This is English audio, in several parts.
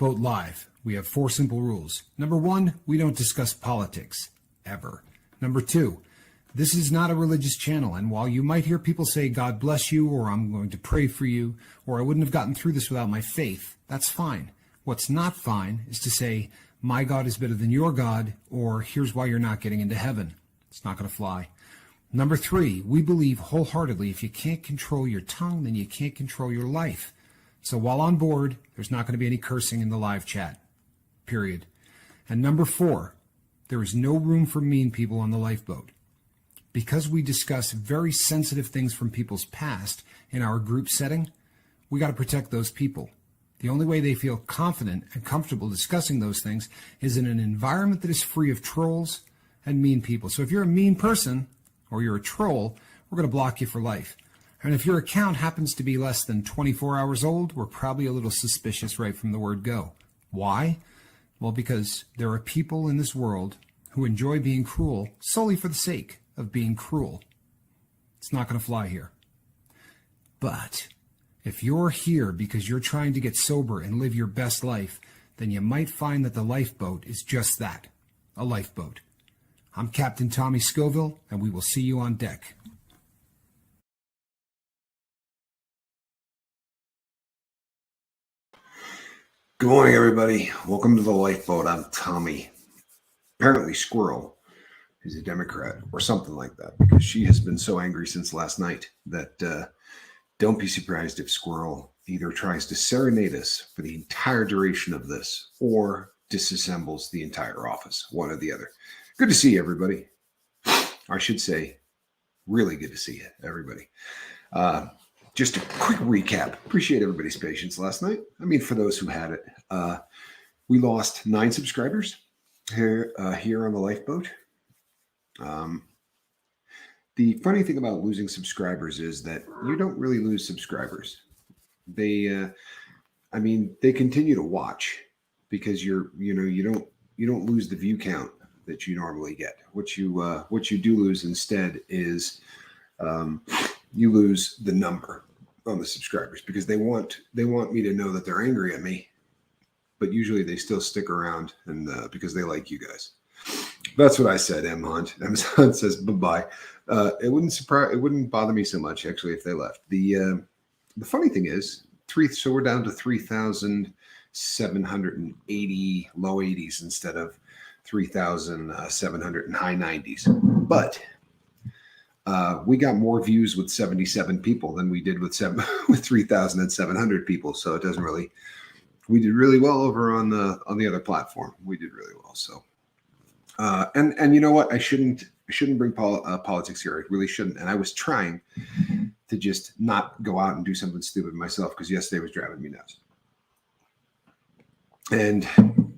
Lifeboat Live, we have 4 simple rules. Number 1, we don't discuss politics, ever. Number 2, this is not a religious channel, and while you might hear people say, God bless you, or I'm going to pray for you, or I wouldn't have gotten through this without my faith, that's fine. What's not fine is to say, my God is better than your God, or here's why you're not getting into heaven. It's not going to fly. Number 3, we believe wholeheartedly if you can't control your tongue, then you can't control your life. So while on board, there's not going to be any cursing in the live chat, period. And number 4, there is no room for mean people on the lifeboat. Because we discuss very sensitive things from people's past in our group setting, we got to protect those people. The only way they feel confident and comfortable discussing those things is in an environment that is free of trolls and mean people. So if you're a mean person or you're a troll, we're going to block you for life. And if your account happens to be less than 24 hours old, we're probably a little suspicious right from the word go. Why? Well, because there are people in this world who enjoy being cruel solely for the sake of being cruel. It's not going to fly here. But if you're here because you're trying to get sober and live your best life, then you might find that the lifeboat is just that, a lifeboat. I'm Captain Tommy Scoville, and we will see you on deck. Good morning, everybody. Welcome to the Lifeboat. I'm Tommy. Apparently, Squirrel is a Democrat or something like that because she has been so angry since last night that don't be surprised if Squirrel either tries to serenade us for the entire duration of this or disassembles the entire office, one or the other. Good to see you, everybody. I should say, really good to see you, everybody. Just a quick recap. Appreciate everybody's patience last night. I mean, for those who had it, we lost 9 subscribers here on the Lifeboat. The funny thing about losing subscribers is that you don't really lose subscribers. They continue to watch because you don't lose the view count that you normally get. What you do lose instead is you lose the number on the subscribers because they want me to know that they're angry at me, but usually they still stick around and because they like you guys. That's what I said, M Hunt. M Hunt says bye-bye. It wouldn't bother me so much actually if they left. The funny thing is, so we're down to 3,780 low 80s instead of 3,700 and high 90s. But we got more views with 77 people than we did with 3,700 people. So it doesn't really. We did really well over on the other platform. We did really well. So, and you know what? I shouldn't bring politics here. I really shouldn't. And I was trying to just not go out and do something stupid myself because yesterday was driving me nuts. And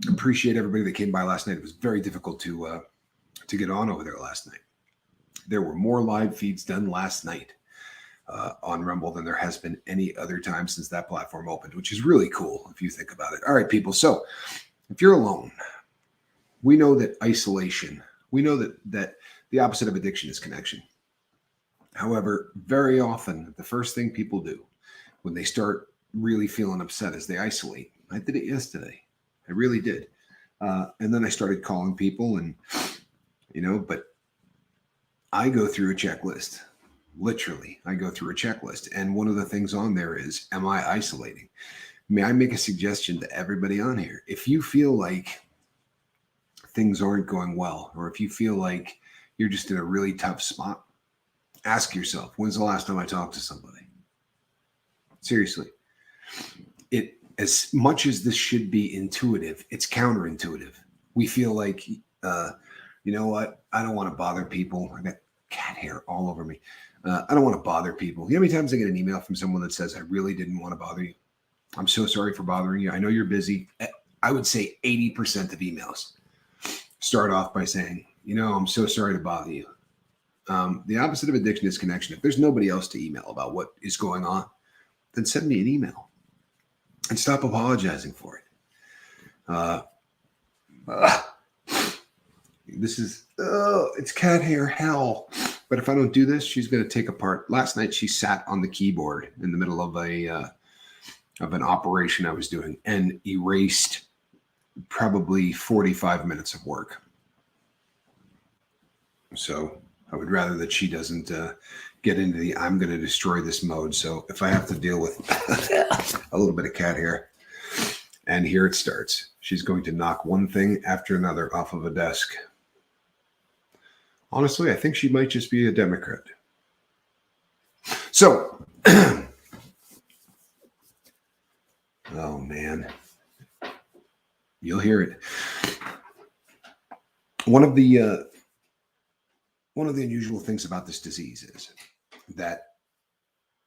appreciate everybody that came by last night. It was very difficult to get on over there last night. There were more live feeds done last night on Rumble than there has been any other time since that platform opened, which is really cool if you think about it. All right, people. So if you're alone, we know that isolation, we know that the opposite of addiction is connection. However, very often, the first thing people do when they start really feeling upset is they isolate. I did it yesterday. I really did. And then I started calling people and, but I go through a checklist. Literally, I go through a checklist. And one of the things on there is, am I isolating? May I make a suggestion to everybody on here? If you feel like things aren't going well, or if you feel like you're just in a really tough spot, ask yourself, when's the last time I talked to somebody? Seriously. As much as this should be intuitive, it's counterintuitive. We feel like, you know what? I don't want to bother people. I got cat hair all over me. I don't want to bother people. You know how many times I get an email from someone that says, I really didn't want to bother you. I'm so sorry for bothering you. I know you're busy. I would say 80% of emails start off by saying, I'm so sorry to bother you. The opposite of addiction is connection. If there's nobody else to email about what is going on, then send me an email and stop apologizing for it. It's cat hair hell. But if I don't do this, she's going to take apart. Last night, she sat on the keyboard in the middle of of an operation I was doing and erased probably 45 minutes of work. So I would rather that she doesn't get into the I'm going to destroy this mode. So if I have to deal with a little bit of cat hair, and here it starts. She's going to knock one thing after another off of a desk. Honestly, I think she might just be a Democrat. So, oh man, you'll hear it. One of the unusual things about this disease is that,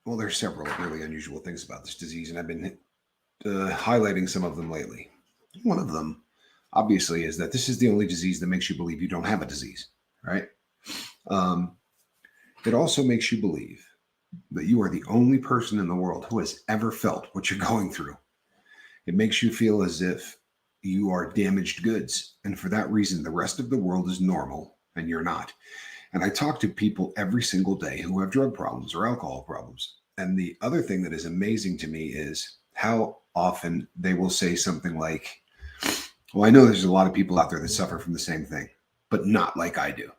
well, there's several really unusual things about this disease, and I've been highlighting some of them lately. One of them, obviously, is that this is the only disease that makes you believe you don't have a disease, right? It also makes you believe that you are the only person in the world who has ever felt what you're going through. It makes you feel as if you are damaged goods, and for that reason, the rest of the world is normal and you're not. And I talk to people every single day who have drug problems or alcohol problems. And the other thing that is amazing to me is how often they will say something like, well, I know there's a lot of people out there that suffer from the same thing, but not like I do.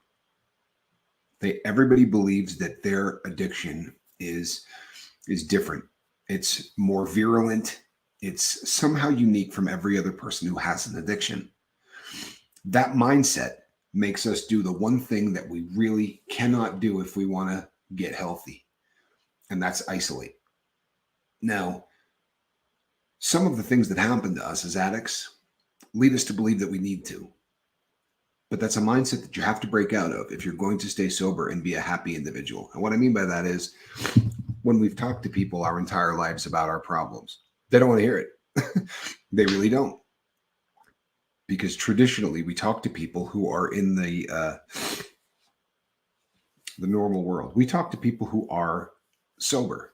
Everybody believes that their addiction is different. It's more virulent. It's somehow unique from every other person who has an addiction. That mindset makes us do the one thing that we really cannot do if we want to get healthy, and that's isolate. Now, some of the things that happen to us as addicts lead us to believe that we need to. But that's a mindset that you have to break out of if you're going to stay sober and be a happy individual. And what I mean by that is when we've talked to people our entire lives about our problems, they don't want to hear it. They really don't. Because traditionally we talk to people who are in the normal world. We talk to people who are sober.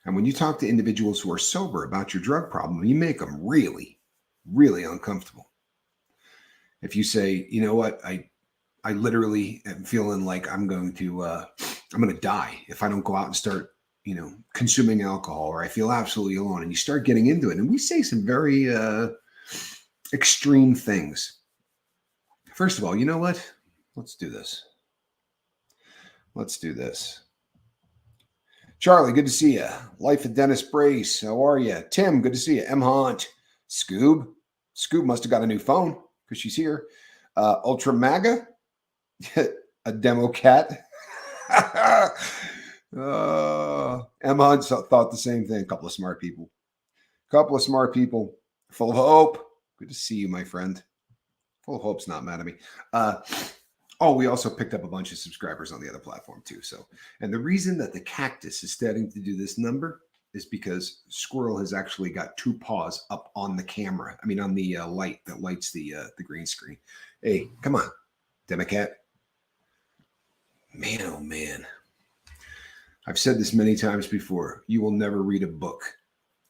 And when you talk to individuals who are sober about your drug problem, you make them really, really uncomfortable. If you say, you know what, I literally am feeling like I'm going to die if I don't go out and start, consuming alcohol, or I feel absolutely alone, and you start getting into it. And we say some very extreme things. First of all, you know what? Let's do this. Charlie, good to see you. Life of Dennis Brace, how are you? Tim, good to see you. M. Hunt. Scoob must have got a new phone because she's here. Ultra MAGA, a demo cat. M. Hunt thought the same thing. A couple of smart people, full of hope. Good to see you, my friend. Full of hope's not mad at me. We also picked up a bunch of subscribers on the other platform too. So, and the reason that the cactus is starting to do this number is because Squirrel has actually got two paws up on the camera. I mean, on the light that lights the green screen. Hey, come on, Democrat. Man, oh man. I've said this many times before. You will never read a book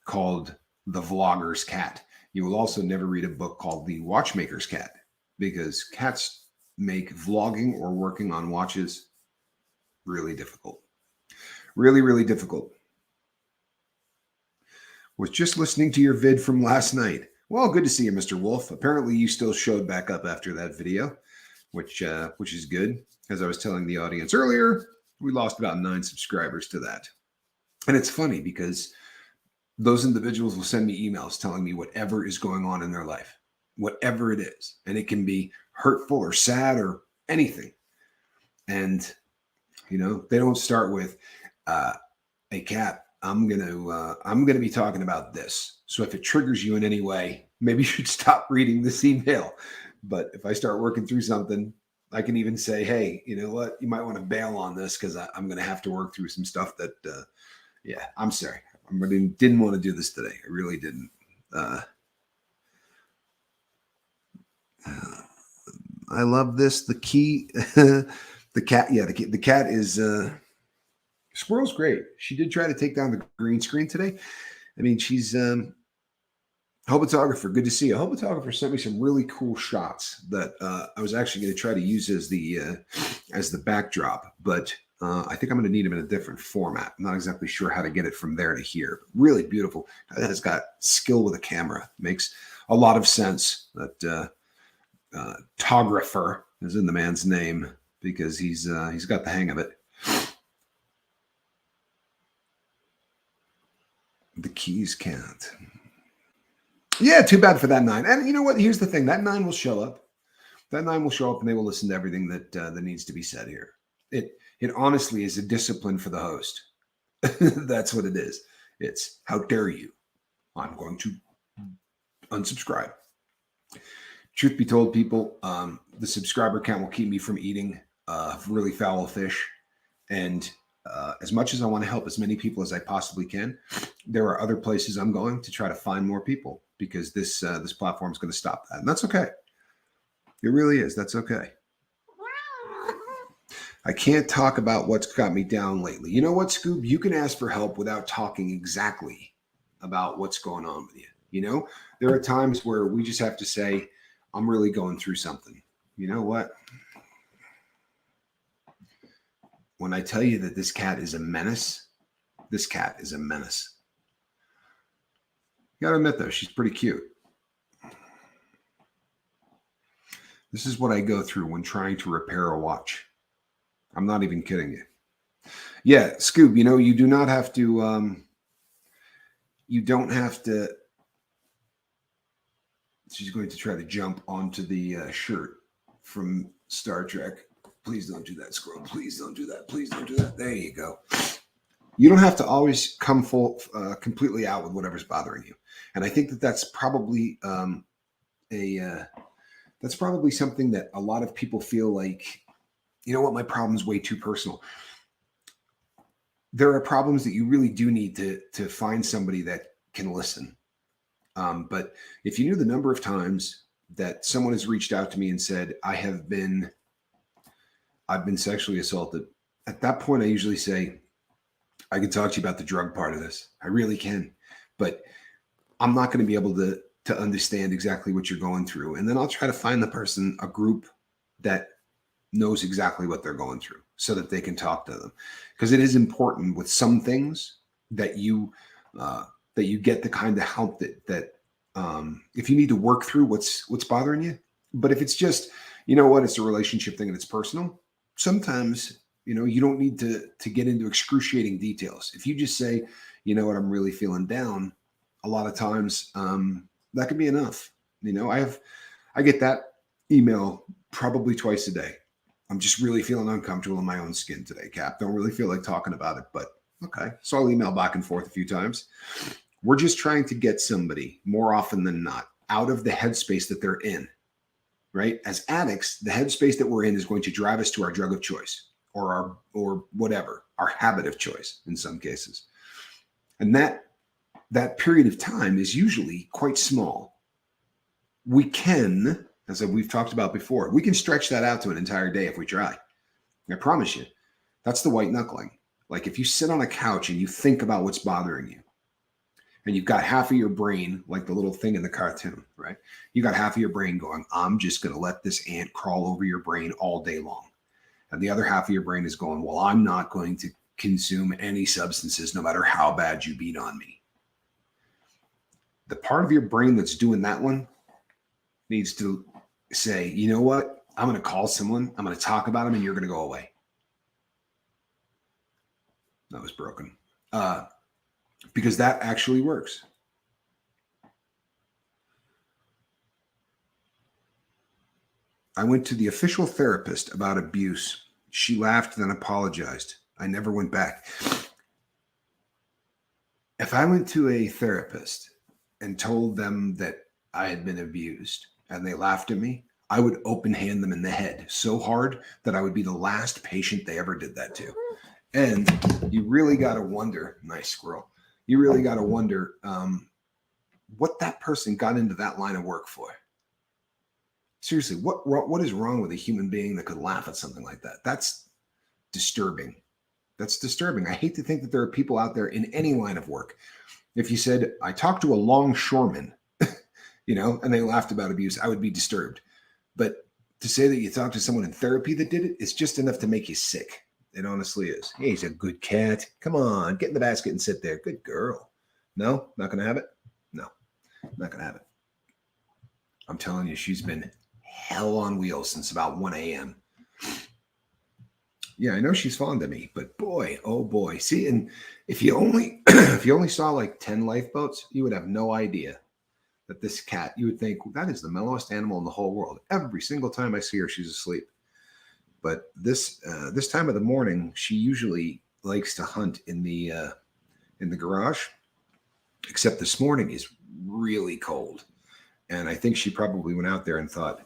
called The Vlogger's Cat. You will also never read a book called The Watchmaker's Cat, because cats make vlogging or working on watches really difficult. Really, really difficult. Was just listening to your vid from last night. Well, good to see you, Mr. Wolf. Apparently you still showed back up after that video, which is good. As I was telling the audience earlier, we lost about 9 subscribers to that. And it's funny because those individuals will send me emails telling me whatever is going on in their life, whatever it is. And it can be hurtful or sad or anything. And, they don't start with, hey, Cat, I'm gonna be talking about this. So if it triggers you in any way, maybe you should stop reading this email. But if I start working through something, I can even say, hey, you know what? You might want to bail on this because I'm going to have to work through some stuff that, I'm sorry. I didn't want to do this today. I really didn't. I love this. The key, the cat. Yeah, the cat is, Squirrel's great. She did try to take down the green screen today. I mean, she's Hobotographer. Good to see you. Hobotographer sent me some really cool shots that I was actually going to try to use as the backdrop, but I think I'm going to need him in a different format. I'm not exactly sure how to get it from there to here. Really beautiful. That has got skill with a camera. Makes a lot of sense that photographer is in the man's name because he's got the hang of it. The keys can't. Yeah, too bad for that 9. And you know what? Here's the thing. That 9 will show up. That 9 will show up and they will listen to everything that needs to be said here. It honestly is a discipline for the host. That's what it is. It's how dare you? I'm going to unsubscribe. Truth be told, people, the subscriber count will keep me from eating really foul fish. And as much as I want to help as many people as I possibly can, there are other places I'm going to try to find more people because this platform is going to stop that. And that's okay. It really is. That's okay. I can't talk about what's got me down lately. You know what, Scoob? You can ask for help without talking exactly about what's going on with you. You know, there are times where we just have to say, I'm really going through something. You know what? When I tell you that this cat is a menace, this cat is a menace. You gotta admit, though, she's pretty cute. This is what I go through when trying to repair a watch. I'm not even kidding you. Yeah, Scoob, you know, you do not have to, you don't have to. She's going to try to jump onto the shirt from Star Trek. Please don't do that, Squirrel. Please don't do that. Please don't do that. There you go. You don't have to always come full, completely out with whatever's bothering you. And I think that that's probably that's probably something that a lot of people feel like, you know what, my problem's way too personal. There are problems that you really do need to find somebody that can listen. But if you knew the number of times that someone has reached out to me and said, I've been sexually assaulted, at that point, I usually say, I can talk to you about the drug part of this. I really can, but I'm not going to be able to understand exactly what you're going through. And then I'll try to find the person, a group that knows exactly what they're going through so that they can talk to them. Because it is important with some things that you get the kind of help that if you need to work through what's bothering you. But if it's just, you know what, it's a relationship thing and it's personal, sometimes, you know, you don't need to get into excruciating details. If you just say, you know what, I'm really feeling down, a lot of times that could be enough. You know, I get that email probably twice a day. I'm just really feeling uncomfortable in my own skin today, Cap. Don't really feel like talking about it, but okay. So I'll email back and forth a few times. We're just trying to get somebody more often than not out of the headspace that they're in, right? As addicts, the headspace that we're in is going to drive us to our drug of choice or whatever, our habit of choice in some cases. And that period of time is usually quite small. We can, as we've talked about before, we can stretch that out to an entire day if we try. I promise you, that's the white knuckling. Like if you sit on a couch and you think about what's bothering you, and you've got half of your brain, like the little thing in the cartoon, right? You got half of your brain going, I'm just going to let this ant crawl over your brain all day long. And the other half of your brain is going, well, I'm not going to consume any substances no matter how bad you beat on me. The part of your brain that's doing that one needs to say, you know what? I'm going to call someone. I'm going to talk about them and you're going to go away. That was broken. Because that actually works. I went to the official therapist about abuse. She laughed, then apologized. I never went back. If I went to a therapist and told them that I had been abused and they laughed at me, I would open hand them in the head so hard that I would be the last patient they ever did that to. And you really got to wonder, nice squirrel, you really got to wonder what that person got into that line of work for. Seriously, what is wrong with a human being that could laugh at something like that? That's disturbing. That's disturbing. I hate to think that there are people out there in any line of work. If you said, I talked to a longshoreman, you know, and they laughed about abuse, I would be disturbed. But to say that you talked to someone in therapy that did it, it's just enough to make you sick. It honestly is. Hey, he's a good cat. Come on, get in the basket and sit there. Good girl. No, not going to have it? No, not going to have it. I'm telling you, she's been hell on wheels since about 1 a.m. Yeah, I know she's fond of me, but boy, oh boy. See, and if you only if you only saw like 10 lifeboats, you would have no idea that this cat, you would think that is the mellowest animal in the whole world. Every single time I see her, she's asleep. But this time of the morning, she usually likes to hunt in the garage. Except this morning is really cold, and I think she probably went out there and thought,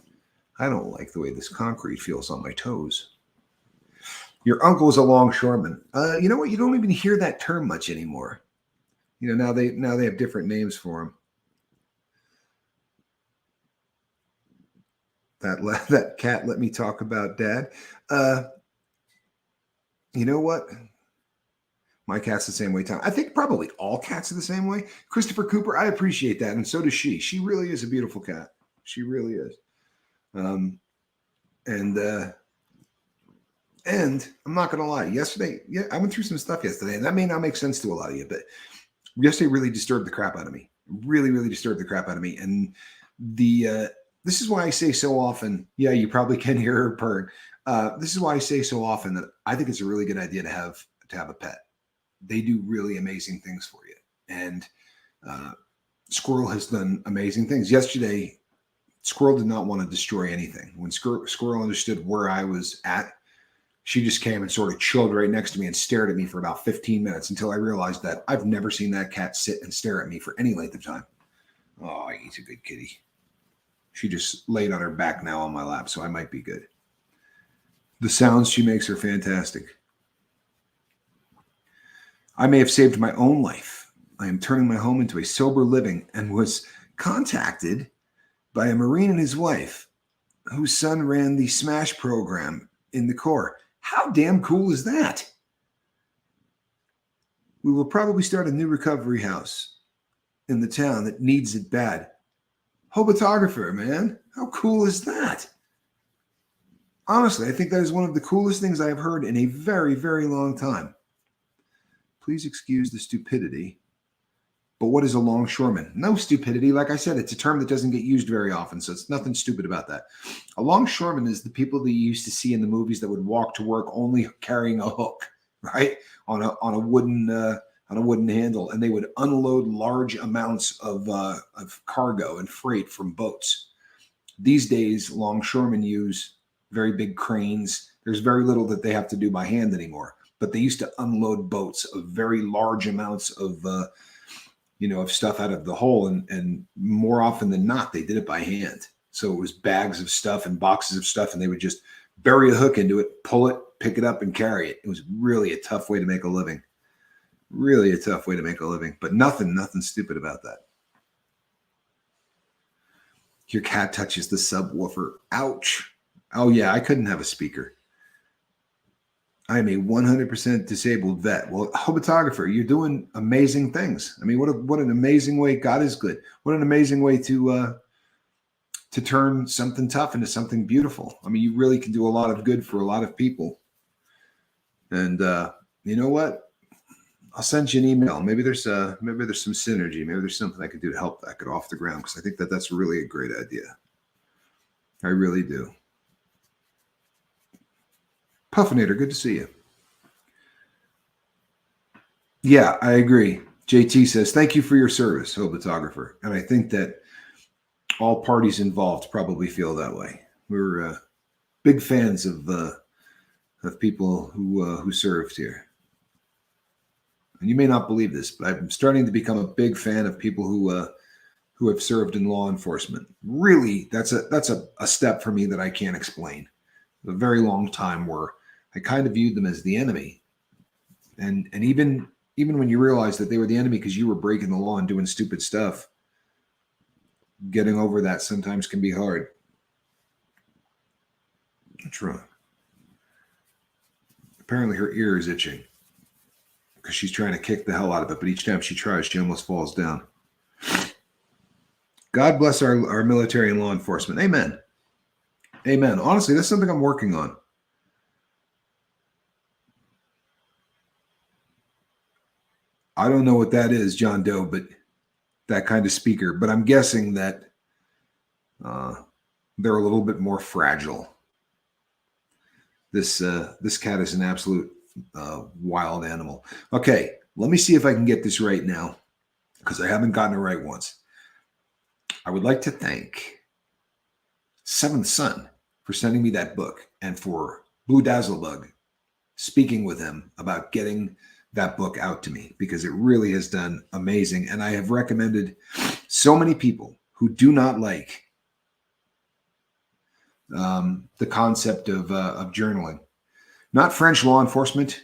I don't like the way this concrete feels on my toes. Your uncle's a longshoreman. You know what? You don't even hear that term much anymore. You know, now they have different names for him. That cat let me talk about Dad. You know what? My cat's the same way, Tom. I think probably all cats are the same way. Christopher Cooper, I appreciate that, and so does she. She really is a beautiful cat. She really is. And I'm not going to lie. Yesterday, yeah, I went through some stuff yesterday, and that may not make sense to a lot of you, but yesterday really disturbed the crap out of me. Really, really disturbed the crap out of me. And this is why I say so often, yeah, you probably can hear her purring. This is why I say so often that I think it's a really good idea to have a pet. They do really amazing things for you. And Squirrel has done amazing things. Yesterday, Squirrel did not want to destroy anything. When Squirrel understood where I was at, she just came and sort of chilled right next to me and stared at me for about 15 minutes until I realized that I've never seen that cat sit and stare at me for any length of time. Oh, he's a good kitty. She just laid on her back now on my lap, so I might be good. The sounds she makes are fantastic. I may have saved my own life. I am turning my home into a sober living and was contacted by a Marine and his wife whose son ran the SMASH program in the Corps. How damn cool is that? We will probably start a new recovery house in the town that needs it bad. Hobotographer, man. How cool is that? Honestly, I think that is one of the coolest things I have heard in a very, very long time. Please excuse the stupidity. But what is a longshoreman? No stupidity. Like I said, it's a term that doesn't get used very often, so it's nothing stupid about that. A longshoreman is the people that you used to see in the movies that would walk to work only carrying a hook, right, on a wooden handle, and they would unload large amounts of cargo and freight from boats. These days, longshoremen use very big cranes. There's very little that they have to do by hand anymore, but they used to unload boats of very large amounts of of stuff out of the hole, and more often than not, they did it by hand. So it was bags of stuff and boxes of stuff, and they would just bury a hook into it, pull it, pick it up, and carry it. It was really a tough way to make a living. Really a tough way to make a living, but nothing stupid about that. Your cat touches the subwoofer. Ouch. Oh yeah, I couldn't have a speaker. I am a 100% disabled vet. Well, Hobotographer, you're doing amazing things. I mean, what an amazing way. God is good. What an amazing way to turn something tough into something beautiful. I mean, you really can do a lot of good for a lot of people. And you know what? I'll send you an email. Maybe there's some synergy. Maybe there's something I could do to help that get off the ground, because I think that's really a great idea. I really do. Puffinator, good to see you. Yeah, I agree. JT says, thank you for your service, Hobotographer. And I think that all parties involved probably feel that way. We're big fans of people who served here. And you may not believe this, but I'm starting to become a big fan of people who have served in law enforcement. Really, that's a step for me that I can't explain. A very long time where I kind of viewed them as the enemy. And even when you realize that they were the enemy because you were breaking the law and doing stupid stuff, getting over that sometimes can be hard. What's wrong? Apparently her ear is itching because she's trying to kick the hell out of it, but each time she tries, she almost falls down. God bless our military and law enforcement. Amen. Amen. Honestly, that's something I'm working on. I don't know what that is, John Doe, but that kind of speaker. But I'm guessing that they're a little bit more fragile. This cat is an absolute wild animal. Okay, let me see if I can get this right now, because I haven't gotten it right once. I would like to thank Seventh Son for sending me that book, and for Blue Dazzlebug speaking with him about getting that book out to me, because it really has done amazing. And I have recommended so many people who do not like the concept of journaling. Not French law enforcement.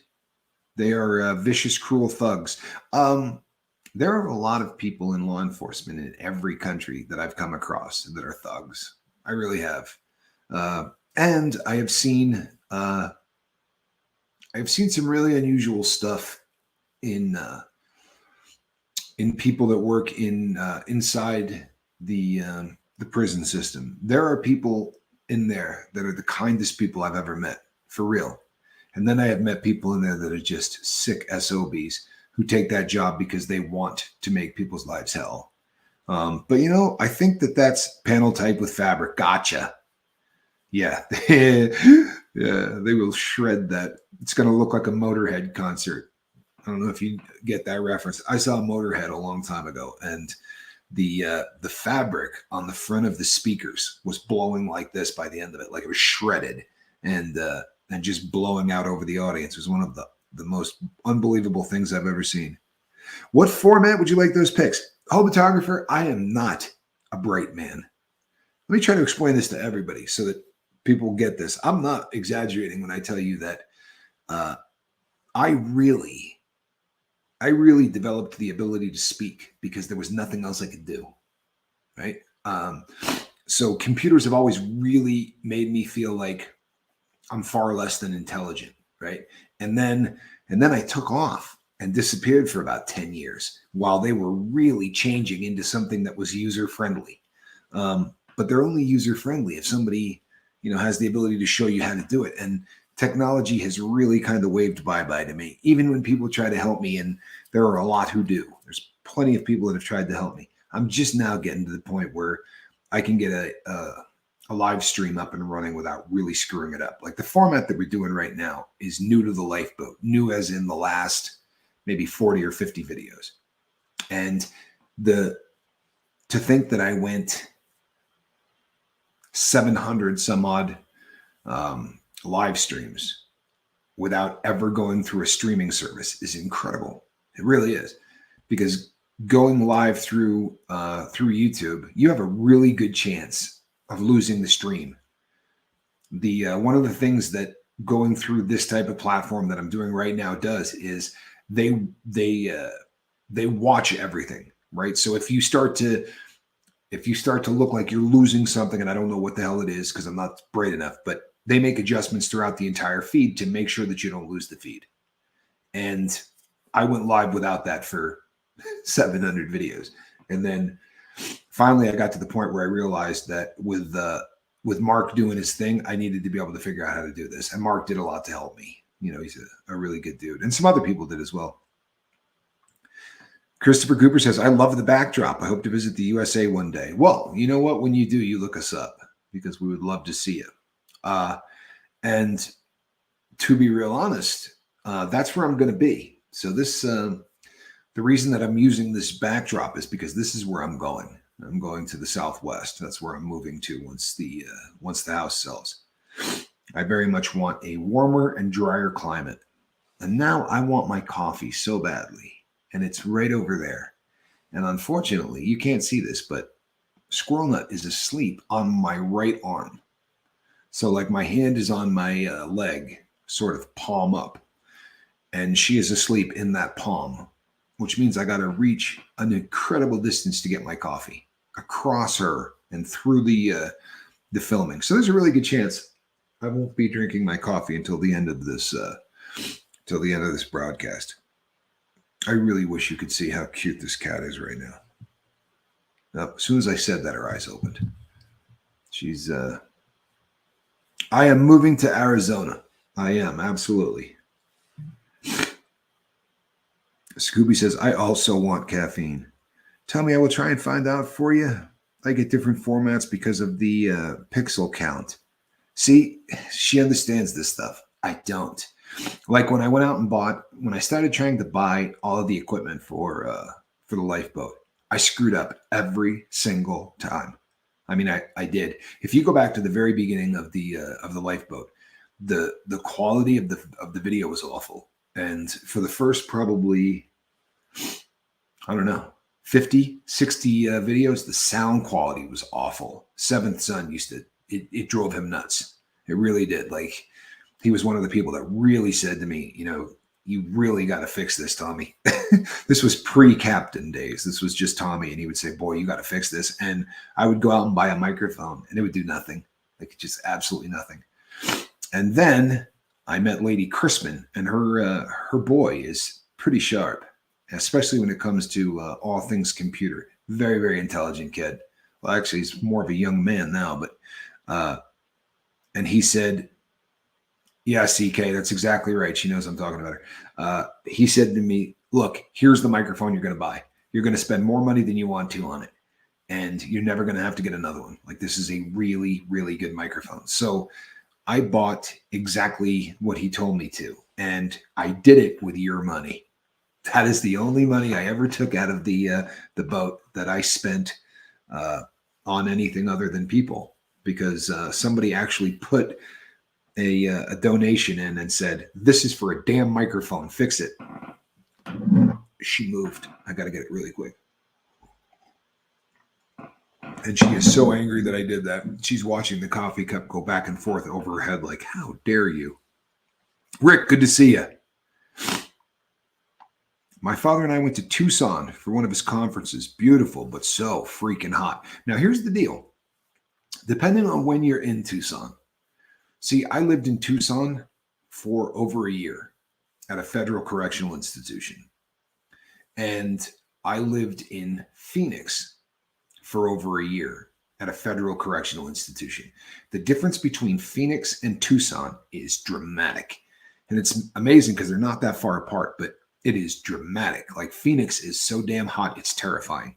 They are vicious, cruel thugs. There are a lot of people in law enforcement in every country that I've come across that are thugs. I really have. And I have seen some really unusual stuff in people that work inside the prison system. There are people in there that are the kindest people I've ever met, for real. And then I have met people in there that are just sick SOBs who take that job because they want to make people's lives hell. But I think that's panel type with fabric. Gotcha. Yeah. Yeah, they will shred that. It's going to look like a Motorhead concert. I don't know if you get that reference. I saw Motorhead a long time ago, and the fabric on the front of the speakers was blowing like this by the end of it, like it was shredded and just blowing out over the audience. It was one of the most unbelievable things I've ever seen. What format would you like those pics? Hobotographer, I am not a bright man. Let me try to explain this to everybody so that people get this. I'm not exaggerating when I tell you that I really developed the ability to speak because there was nothing else I could do, right? So computers have always really made me feel like I'm far less than intelligent, right? And then I took off and disappeared for about 10 years while they were really changing into something that was user-friendly. But they're only user-friendly if somebody, has the ability to show you how to do it. And technology has really kind of waved bye-bye to me, even when people try to help me, and there are a lot who do. There's plenty of people that have tried to help me. I'm just now getting to the point where I can get a live stream up and running without really screwing it up. Like the format that we're doing right now is new to the lifeboat, new as in the last maybe 40 or 50 videos. And to think that I went 700 some odd live streams without ever going through a streaming service is incredible. It really is, because going live through YouTube, you have a really good chance of losing the stream. The one of the things that going through this type of platform that I'm doing right now does is they watch everything, right? So if you start to look like you're losing something, and I don't know what the hell it is because I'm not bright enough, but they make adjustments throughout the entire feed to make sure that you don't lose the feed. And I went live without that for 700 videos. And then finally I got to the point where I realized that with Mark doing his thing, I needed to be able to figure out how to do this. And Mark did a lot to help me. He's a really good dude. And some other people did as well. Christopher Cooper says, I love the backdrop. I hope to visit the USA one day. Well, you know what? When you do, you look us up because we would love to see you. And to be real honest, that's where I'm going to be. So this, the reason that I'm using this backdrop is because this is where I'm going. I'm going to the Southwest. That's where I'm moving to once the house sells. I very much want a warmer and drier climate. And now I want my coffee so badly. And it's right over there. And unfortunately, you can't see this, but Squirrel Nut is asleep on my right arm. So like my hand is on my leg, sort of palm up. And she is asleep in that palm, which means I got to reach an incredible distance to get my coffee across her and through the filming. So there's a really good chance I won't be drinking my coffee until the end of this broadcast. I really wish you could see how cute this cat is right now. Now, as soon as I said that, her eyes opened. She's, I am moving to Arizona. I am, absolutely. Scooby says, I also want caffeine. Tell me, I will try and find out for you. I get different formats because of the pixel count. See, she understands this stuff. I don't. Like when I went out and when I started trying to buy all of the equipment for the lifeboat, I screwed up every single time. I mean, I did. If you go back to the very beginning of the lifeboat, the quality of the video was awful. And for the first probably, I don't know, 50, 60 videos, the sound quality was awful. Seventh Son it drove him nuts. It really did. Like, he was one of the people that really said to me, you really got to fix this, Tommy. This was pre-captain days. This was just Tommy. And he would say, boy, you got to fix this. And I would go out and buy a microphone and it would do nothing. Like, just absolutely nothing. And then I met Lady Crispin, and her boy is pretty sharp, especially when it comes to all things computer. Very, very intelligent kid. Well, actually, he's more of a young man now, but and he said, yeah, CK, that's exactly right. She knows I'm talking about her. He said to me, look, here's the microphone you're going to buy. You're going to spend more money than you want to on it, and you're never going to have to get another one. Like, this is a really, really good microphone. So I bought exactly what he told me to, and I did it with your money. That is the only money I ever took out of the boat that I spent on anything other than people, because somebody actually put a donation in and said, this is for a damn microphone. Fix it. She moved. I got to get it really quick. And she is so angry that I did that. She's watching the coffee cup go back and forth over her head like, how dare you? Rick, good to see you. My father and I went to Tucson for one of his conferences. Beautiful, but so freaking hot. Now, here's the deal. Depending on when you're in Tucson. See, I lived in Tucson for over a year at a federal correctional institution. And I lived in Phoenix for over a year at a federal correctional institution. The difference between Phoenix and Tucson is dramatic. And it's amazing because they're not that far apart, but it is dramatic. Like, Phoenix is so damn hot, it's terrifying.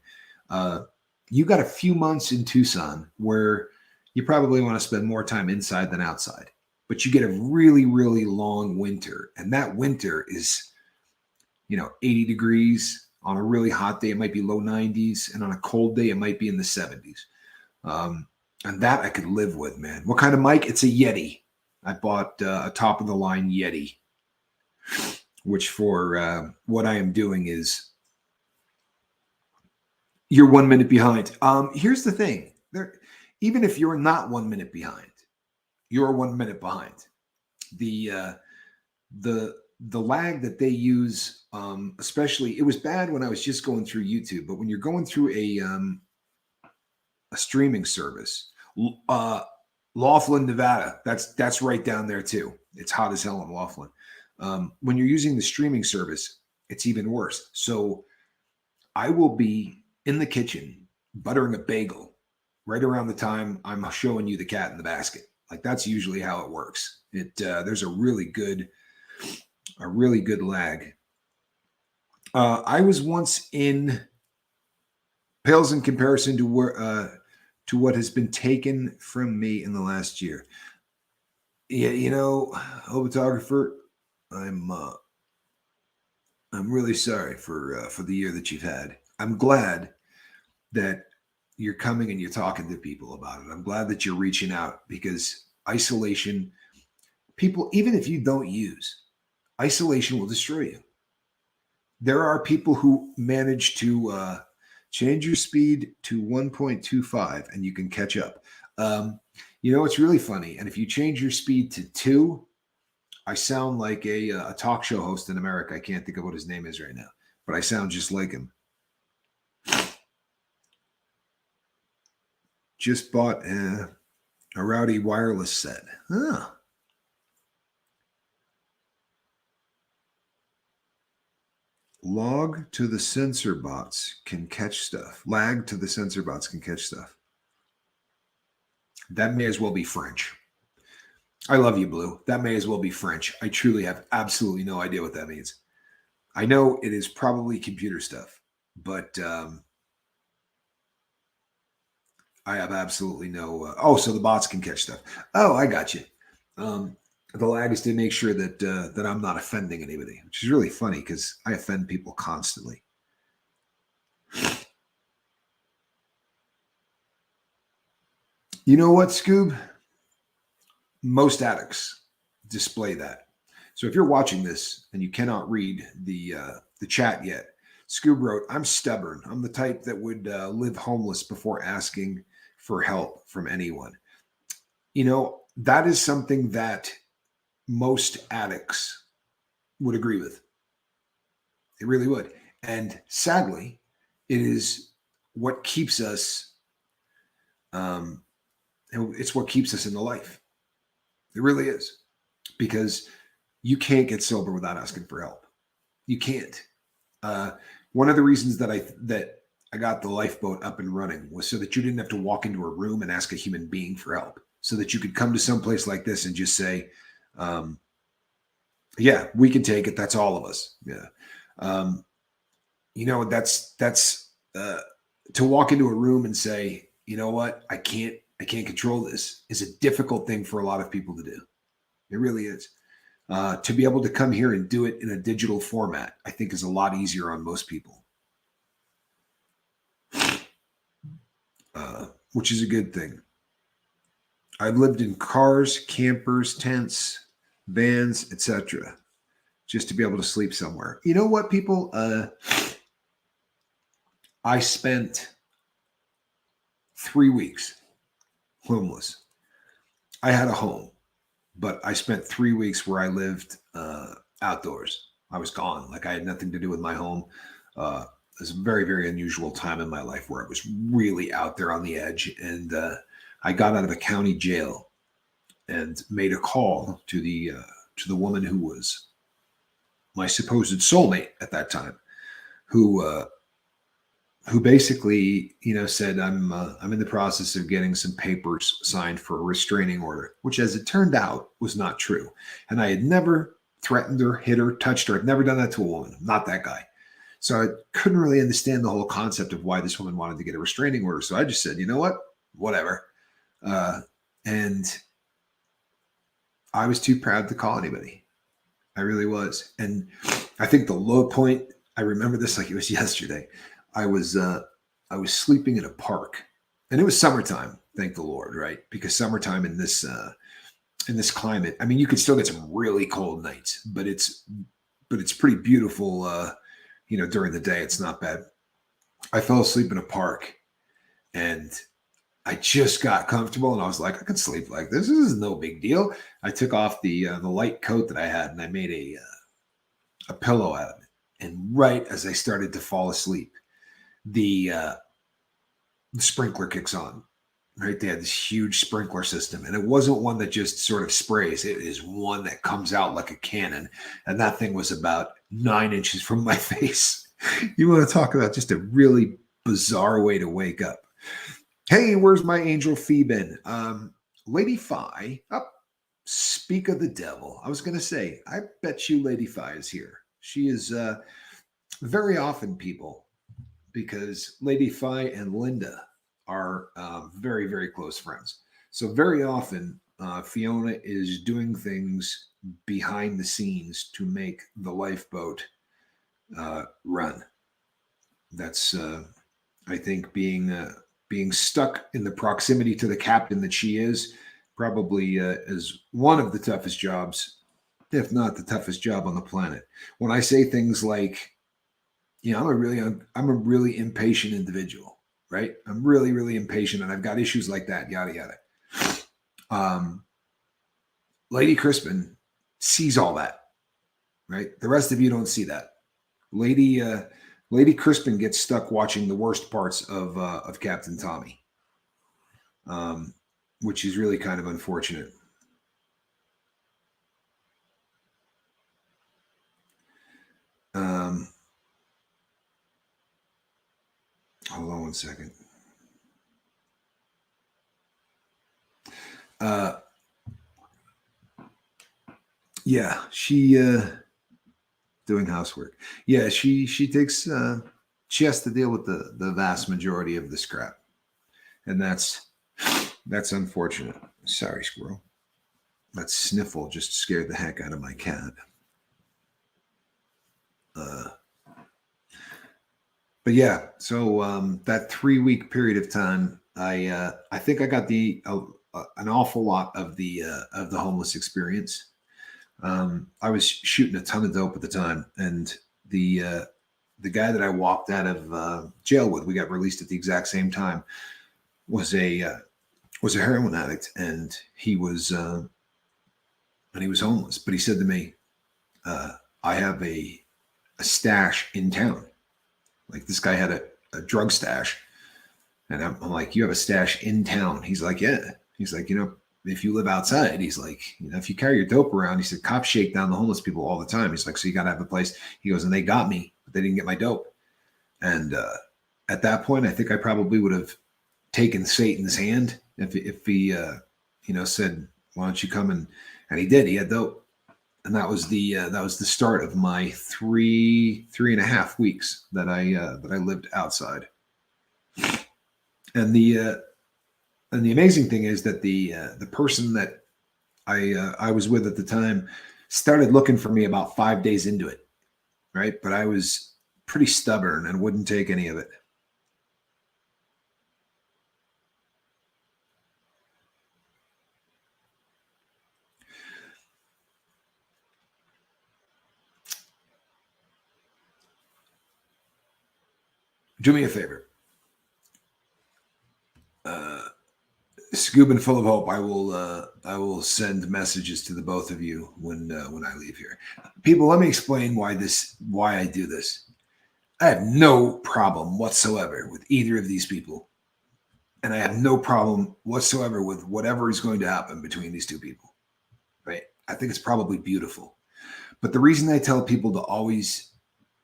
You got a few months in Tucson where you probably want to spend more time inside than outside, but you get a really, really long winter. And that winter is, 80 degrees. On a really hot day, it might be low 90s. And on a cold day, it might be in the 70s. And that I could live with, man. What kind of mic? It's a Yeti. I bought a top of the line Yeti, which for what I am doing is, you're 1 minute behind. Here's the thing. Even if you're not 1 minute behind, you're 1 minute behind. The lag that they use, especially, it was bad when I was just going through YouTube, but when you're going through a streaming service, Laughlin, Nevada, that's right down there too. It's hot as hell in Laughlin. When you're using the streaming service, it's even worse. So I will be in the kitchen buttering a bagel right around the time I'm showing you the cat in the basket. Like, that's usually how it works. There's a really good lag. I was once in, pales in comparison to what has been taken from me in the last year. Yeah, photographer, I'm really sorry for the year that you've had. I'm glad that you're coming and you're talking to people about it. I'm glad that you're reaching out, because isolation, people, even if you don't use, isolation will destroy you. There are people who manage to change your speed to 1.25 and you can catch up. It's really funny. And if you change your speed to 2, I sound like a talk show host in America. I can't think of what his name is right now, but I sound just like him. Just bought a Rowdy wireless set. Huh. Lag to the sensor bots can catch stuff. That may as well be French. I love you, Blue. That may as well be French. I truly have absolutely no idea what that means. I know it is probably computer stuff, but I have absolutely no. So the bots can catch stuff. Oh, I got you. The lag is to make sure that that I'm not offending anybody, which is really funny because I offend people constantly. You know what, Scoob? Most addicts display that. So if you're watching this and you cannot read the chat yet, Scoob wrote, "I'm stubborn. I'm the type that would live homeless before asking for help from anyone." You know, that is something that most addicts would agree with. It really would. And sadly, it is what keeps us, um, it's what keeps us in the life. It really is. Because you can't get sober without asking for help. You can't. One of the reasons that I got the lifeboat up and running was so that you didn't have to walk into a room and ask a human being for help. So that you could come to some place like this and just say, "Yeah, we can take it. That's all of us." Yeah. You know, that's to walk into a room and say, "You know what? I can't control this," is a difficult thing for a lot of people to do. It really is. To be able to come here and do it in a digital format, I think is a lot easier on most people, which is a good thing. I've lived in cars, campers, tents, vans, etc., just to be able to sleep somewhere. You know what, people? I spent 3 weeks homeless. I had a home, but I spent 3 weeks where I lived outdoors. I was gone. Like I had nothing to do with my home. It was a very, very unusual time in my life where I was really out there on the edge. And I got out of a county jail and made a call to the woman who was my supposed soulmate at that time, who basically, said, I'm in the process of getting some papers signed for a restraining order, which, as it turned out, was not true. And I had never threatened her, hit her, touched her. I've never done that to a woman. I'm not that guy. So I couldn't really understand the whole concept of why this woman wanted to get a restraining order. So I just said, you know what, whatever. And I was too proud to call anybody. I really was. And I think the low point, I remember this like it was yesterday. I was sleeping in a park, and it was summertime. Thank the Lord, right? Because summertime in this climate, I mean, you could still get some really cold nights, but it's pretty beautiful. During the day, it's not bad. I fell asleep in a park, and I just got comfortable, and I was like, I can sleep like this. This is no big deal. I took off the light coat that I had, and I made a pillow out of it. And right as I started to fall asleep, the sprinkler kicks on. Right, they had this huge sprinkler system, and it wasn't one that just sort of sprays. It is one that comes out like a cannon, and that thing was about 9 inches from my face. You want to talk about just a really bizarre way to wake up? Hey, where's my angel fee been? Lady Fi, up. Speak of the devil. I was going to say, I bet you Lady Fi is here. She is very often, people, because Lady Fi and Linda are very, very close friends. So very often, Fiona is doing things behind the scenes to make the lifeboat run. That's, I think, being stuck in the proximity to the captain that she is, probably is one of the toughest jobs, if not the toughest job on the planet. When I say things like, I'm a really impatient individual, right? I'm really, really impatient, and I've got issues like that, yada yada. Lady Crispin sees all that, right? The rest of you don't see that. Lady Crispin gets stuck watching the worst parts of Captain Tommy, which is really kind of unfortunate. Hold on one second. Yeah, she doing housework. Yeah, she takes she has to deal with the vast majority of the scrap, and that's unfortunate. Sorry, squirrel. That sniffle just scared the heck out of my cat. But yeah, so that 3 week period of time, I think I got an awful lot of the homeless experience. I was shooting a ton of dope at the time, and the guy that I walked out of jail with, we got released at the exact same time, was a heroin addict, and he was homeless. But he said to me, "I have a stash in town." Like, this guy had a drug stash, and I'm like, "You have a stash in town?" He's like, "Yeah." He's like, if you live outside, he's like, if you carry your dope around, he said, cops shake down the homeless people all the time. He's like, so you got to have a place. He goes, and they got me, but they didn't get my dope. And at that point, I think I probably would have taken Satan's hand if he, said, why don't you come? And he did. He had dope. And that was the start of my 3.5 weeks that I lived outside. And the amazing thing is that the person that I was with at the time started looking for me about 5 days into it, right? But I was pretty stubborn and wouldn't take any of it. Do me a favor. Scoop and full of hope. I will send messages to the both of you when I leave here. People, let me explain why I do this. I have no problem whatsoever with either of these people, and I have no problem whatsoever with whatever is going to happen between these two people. Right? I think it's probably beautiful. But the reason I tell people to always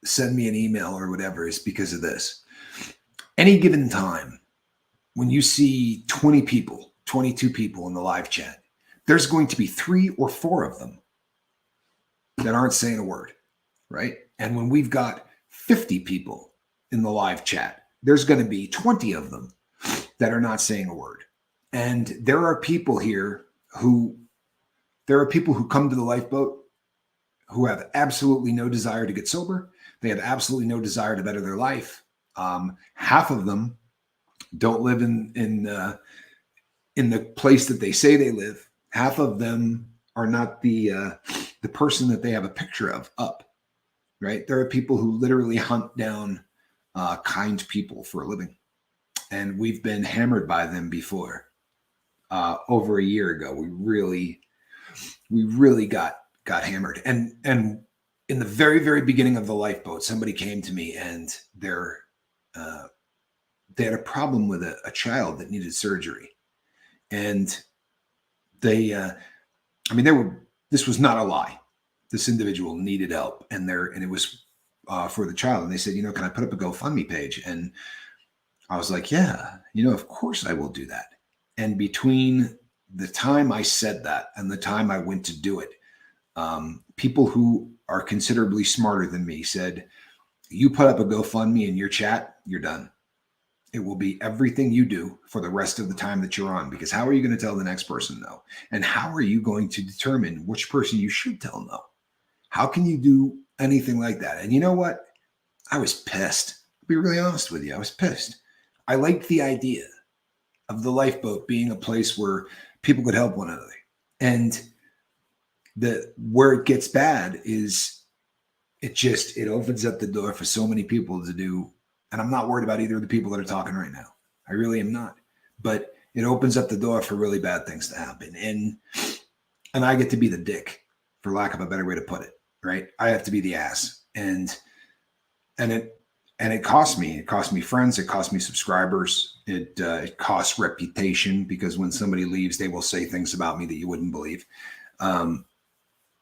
send me an email or whatever is because of this. Any given time, when you see 20 people, 22 people in the live chat, there's going to be 3 or 4 of them that aren't saying a word, right? And when we've got 50 people in the live chat, there's going to be 20 of them that are not saying a word. And there are people here who come to the lifeboat who have absolutely no desire to get sober. They have absolutely no desire to better their life. Half of them don't live in the place that they say they live. Half of them are not the person that they have a picture of up, right? There are people who literally hunt down kind people for a living, and we've been hammered by them before. Over a year ago, we really got hammered, and in the very, very beginning of the lifeboat, somebody came to me, and they had a problem with a child that needed surgery. And this was not a lie. This individual needed help, and it was for the child. And they said, can I put up a GoFundMe page? And I was like, yeah, of course I will do that. And between the time I said that and the time I went to do it, people who are considerably smarter than me said, you put up a GoFundMe in your chat, you're done. It will be everything you do for the rest of the time that you're on, because how are you going to tell the next person no? And how are you going to determine which person you should tell no? How can you do anything like that? And you know what? I was pissed. I'll be really honest with you. I was pissed. I liked the idea of the lifeboat being a place where people could help one another. And where it gets bad is it opens up the door for so many people to do. And I'm not worried about either of the people that are talking right now. I really am not. But it opens up the door for really bad things to happen. And I get to be the dick, for lack of a better way to put it, right? I have to be the ass. And it costs me. It costs me friends. It costs me subscribers. It costs reputation, because when somebody leaves, they will say things about me that you wouldn't believe.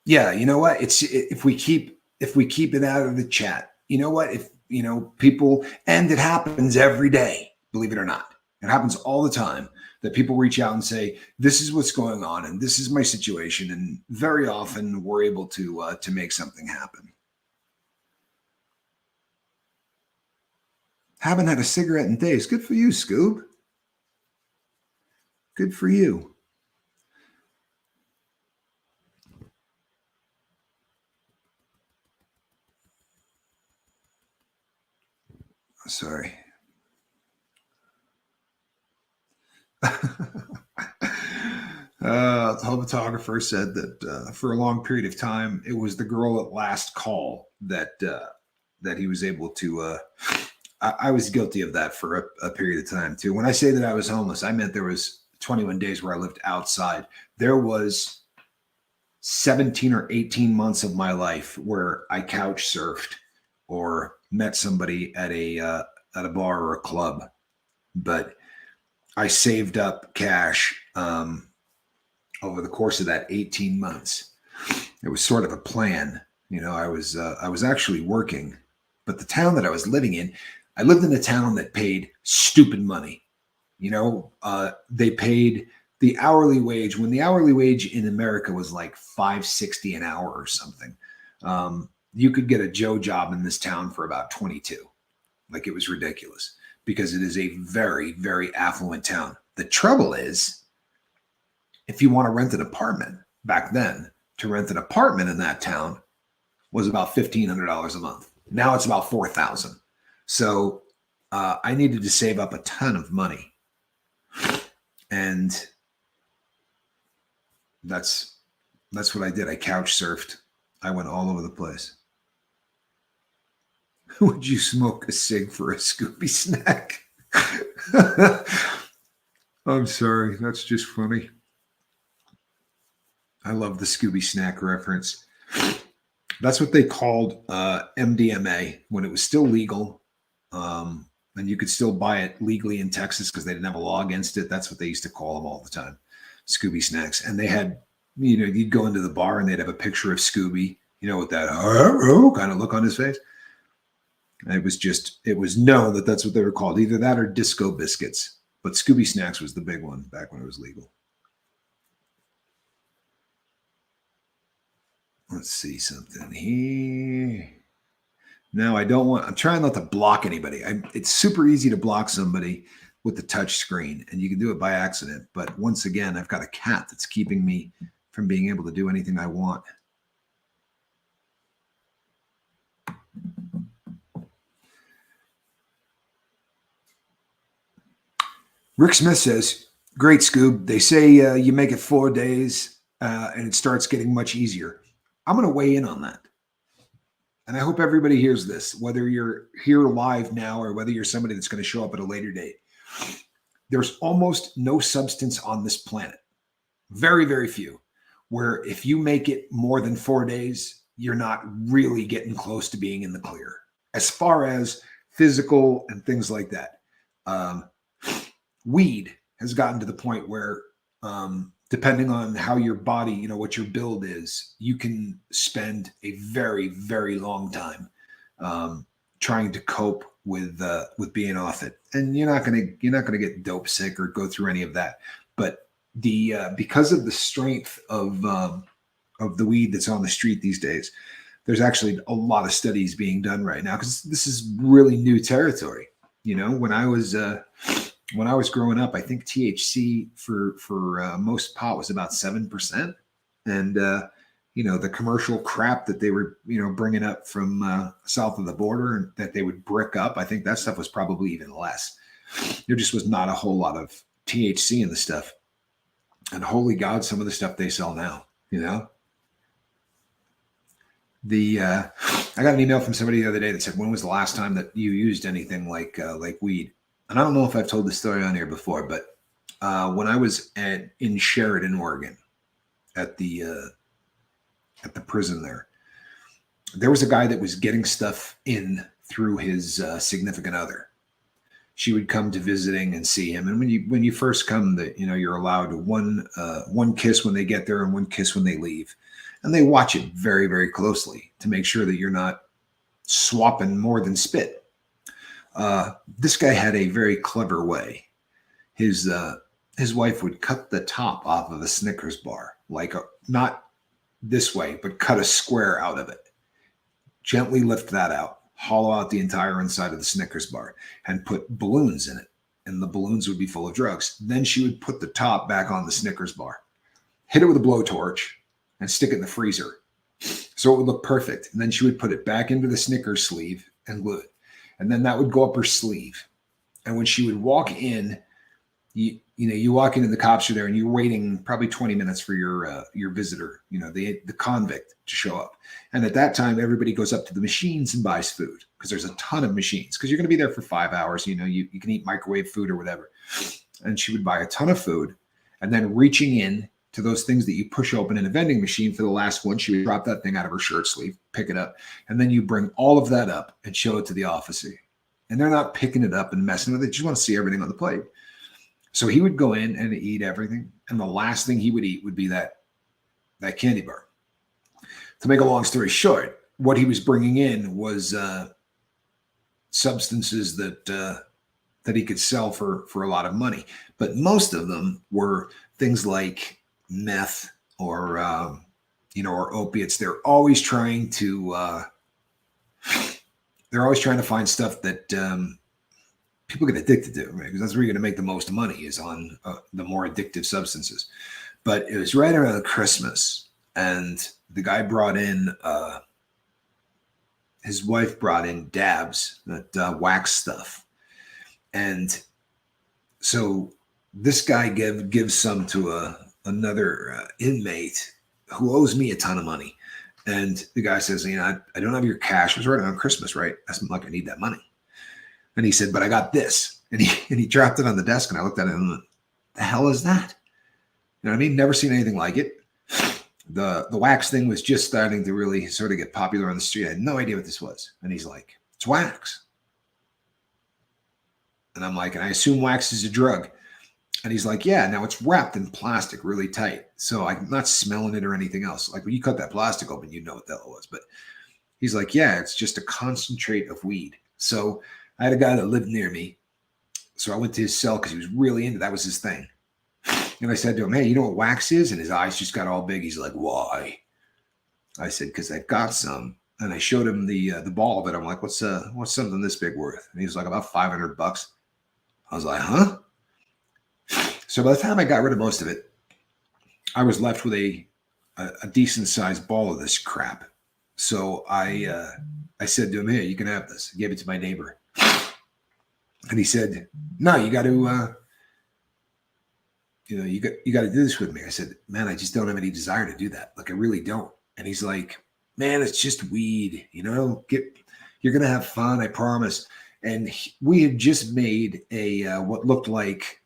Yeah, you know what? If we keep it out of the chat, you know what? People, and it happens every day, believe it or not. It happens all the time that people reach out and say, this is what's going on, and this is my situation. And very often we're able to make something happen. Haven't had a cigarette in days. Good for you, Scoob. Good for you. Sorry. The home photographer said that for a long period of time, it was the girl at last call that he was able to. I was guilty of that for a period of time too. When I say that I was homeless, I meant there was 21 days where I lived outside. There was 17 or 18 months of my life where I couch surfed or met somebody at a bar or a club, but I saved up cash over the course of that 18 months. It was sort of a plan. I was actually working, but the town that I was living in, I lived in a town that paid stupid money. They paid the hourly wage when the hourly wage in America was like $5.60 an hour or something. You could get a Joe job in this town for about 22. Like, it was ridiculous because it is a very, very affluent town. The trouble is, if you want to rent an apartment back then, to rent an apartment in that town was about $1,500 a month. Now it's about $4,000. So I needed to save up a ton of money. And that's what I did. I couch surfed. I went all over the place. Would you smoke a cig for a Scooby snack? I'm sorry. That's just funny. I love the Scooby snack reference. That's what they called MDMA when it was still legal. And you could still buy it legally in Texas because they didn't have a law against it. That's what they used to call them all the time, Scooby snacks. And they had, you'd go into the bar and they'd have a picture of Scooby, with that kind of look on his face. And it was known that that's what they were called, either that or disco biscuits. But Scooby snacks was the big one back when it was legal. Let's see something here. No, I'm trying not to block anybody. It's super easy to block somebody with the touch screen, and you can do it by accident. But once again, I've got a cat that's keeping me from being able to do anything I want. Rick Smith says, great, Scoob. They say you make it 4 days and it starts getting much easier. I'm going to weigh in on that. And I hope everybody hears this, whether you're here live now or whether you're somebody that's going to show up at a later date. There's almost no substance on this planet, very, very few, where if you make it more than 4 days, you're not really getting close to being in the clear as far as physical and things like that. Weed has gotten to the point where depending on how your body, what your build is, you can spend a very, very long time trying to cope with being off it, and you're not gonna get dope sick or go through any of that. But because of the strength of the weed that's on the street these days, there's actually a lot of studies being done right now because this is really new territory. When I was growing up, I think THC for most pot was about 7%. And, the commercial crap that they were, bringing up from south of the border and that they would brick up, I think that stuff was probably even less. There just was not a whole lot of THC in the stuff. And holy God, some of the stuff they sell now, I got an email from somebody the other day that said, when was the last time that you used anything like weed? And I don't know if I've told this story on here before, but when I was in Sheridan, Oregon, at the prison there was a guy that was getting stuff in through his significant other. She would come to visiting and see him, and when you first come, you're allowed one kiss when they get there and one kiss when they leave, and they watch it very, very closely to make sure that you're not swapping more than spit. This guy had a very clever way. His wife would cut the top off of a Snickers bar, not this way, but cut a square out of it. Gently lift that out, hollow out the entire inside of the Snickers bar, and put balloons in it. And the balloons would be full of drugs. Then she would put the top back on the Snickers bar, hit it with a blowtorch, and stick it in the freezer so it would look perfect. And then she would put it back into the Snickers sleeve and glue it. And then that would go up her sleeve. And when she would walk in, you walk in and the cops are there, and you're waiting probably 20 minutes for your visitor, the convict, to show up. And at that time, everybody goes up to the machines and buys food, because there's a ton of machines, because you're going to be there for 5 hours. You can eat microwave food or whatever. And she would buy a ton of food, and then reaching in to those things that you push open in a vending machine for the last one, she would drop that thing out of her shirt sleeve, pick it up, and then you bring all of that up and show it to the officer. And they're not picking it up and messing with it. They just want to see everything on the plate. So he would go in and eat everything. And the last thing he would eat would be that candy bar. To make a long story short, what he was bringing in was substances that he could sell for a lot of money. But most of them were things like meth or opiates. They're always trying to find stuff that people get addicted to, right? Because that's where you're going to make the most money, is on the more addictive substances. But it was right around Christmas, and the guy brought in, his wife brought in dabs, that wax stuff. And so this guy gives some to another inmate who owes me a ton of money. And the guy says, I don't have your cash. It was right around Christmas, right? I'm like, I need that money. And he said, but I got this. And he dropped it on the desk, and I looked at it and went, the hell is that? You know what I mean? Never seen anything like it. The wax thing was just starting to really sort of get popular on the street. I had no idea what this was. And he's like, it's wax. And I'm like, and I assume wax is a drug. And he's like, yeah, now it's wrapped in plastic really tight. So I'm not smelling it or anything else. Like when you cut that plastic open, you'd know what the hell it was. But he's like, yeah, it's just a concentrate of weed. So I had a guy that lived near me. So I went to his cell because he was really into that was his thing. And I said to him, hey, you know what wax is? And his eyes just got all big. He's like, why? I said, because I've got some. And I showed him the ball of it. I'm like, what's something this big worth? And he was like, about $500. I was like, huh? So by the time I got rid of most of it, I was left with a decent sized ball of this crap. So I said to him, hey, you can have this. I gave it to my neighbor. And he said, no, you got to, you got to do this with me. I said, man, I just don't have any desire to do that. Like, I really don't. And he's like, man, it's just weed, you're going to have fun. I promise. And we had just made what looked like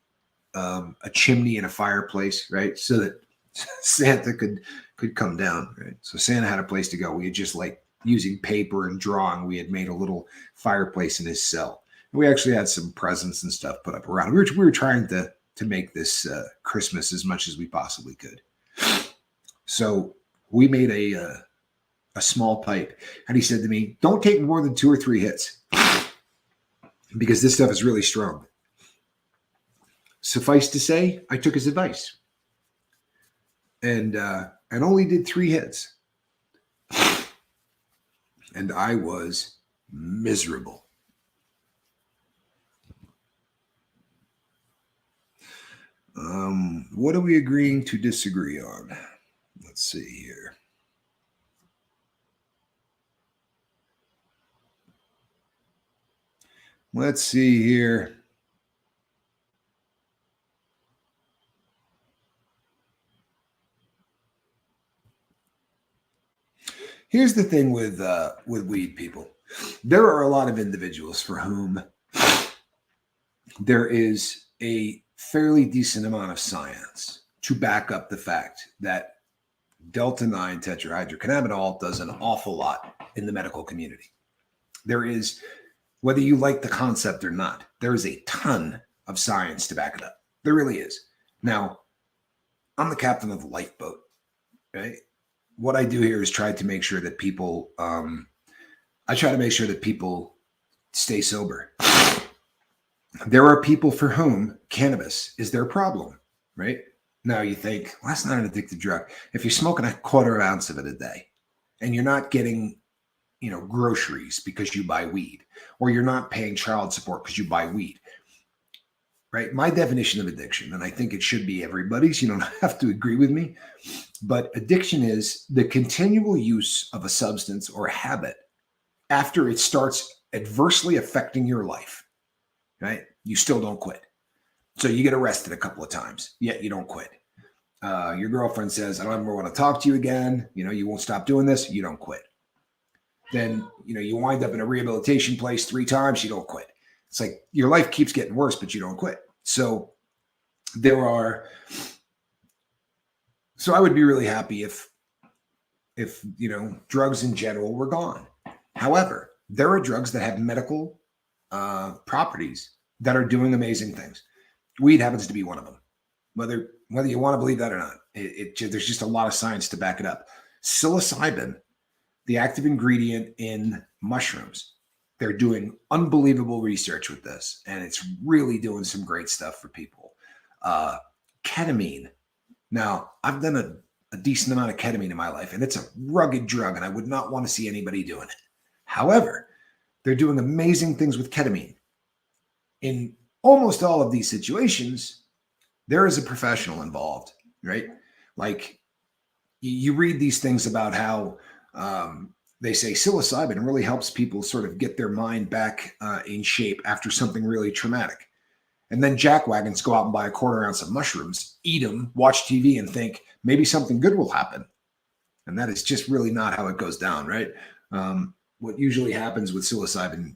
a chimney and a fireplace, right? So that Santa could come down, right? So Santa had a place to go. We had just, like, using paper and drawing, we had made a little fireplace in his cell. And we actually had some presents and stuff put up around. We were trying to make this Christmas as much as we possibly could. So we made a small pipe, and he said to me, don't take more than 2 or 3 hits, because this stuff is really strong. Suffice to say, I took his advice, and only did 3 hits, and I was miserable. What are we agreeing to disagree on? Let's see here. Let's see here. Here's the thing with weed people. There are a lot of individuals for whom there is a fairly decent amount of science to back up the fact that delta-9 tetrahydrocannabinol does an awful lot in the medical community. There is, whether you like the concept or not, there is a ton of science to back it up. There really is. Now, I'm the captain of the lifeboat, right? What I do here is try to make sure that people, stay sober. There are people for whom cannabis is their problem, right? Now you think, well, that's not an addictive drug. If you're smoking a 1/4 ounce of it a day and you're not getting groceries because you buy weed, or you're not paying child support because you buy weed. Right? My definition of addiction, and I think it should be everybody's, you don't have to agree with me, but addiction is the continual use of a substance or a habit after it starts adversely affecting your life, right? You still don't quit. So you get arrested a couple of times, yet you don't quit. Your girlfriend says, I don't ever want to talk to you again. You won't stop doing this. You don't quit. Then, you wind up in a rehabilitation place 3 times. You don't quit. It's like your life keeps getting worse, but you don't quit. So I would be really happy if drugs in general were gone. However, there are drugs that have medical properties that are doing amazing things. Weed happens to be one of them. Whether you want to believe that or not, there's just a lot of science to back it up. Psilocybin, the active ingredient in mushrooms, they're doing unbelievable research with this, and it's really doing some great stuff for people. Ketamine. Now, I've done a decent amount of ketamine in my life, and it's a rugged drug, and I would not want to see anybody doing it. However, they're doing amazing things with ketamine. In almost all of these situations, there is a professional involved, right? Like you read these things about how they say psilocybin really helps people sort of get their mind back in shape after something really traumatic. And then jackwagons go out and buy a quarter ounce of mushrooms, eat them, watch TV, and think maybe something good will happen. And that is just really not how it goes down, right? What usually happens with psilocybin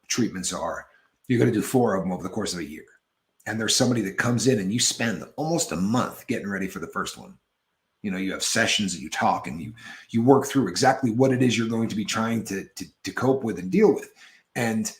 treatments are you're going to do 4 of them over the course of a year. And there's somebody that comes in and you spend almost a month getting ready for the first one. You have sessions that you talk and you work through exactly what it is you're going to be trying to cope with and deal with. And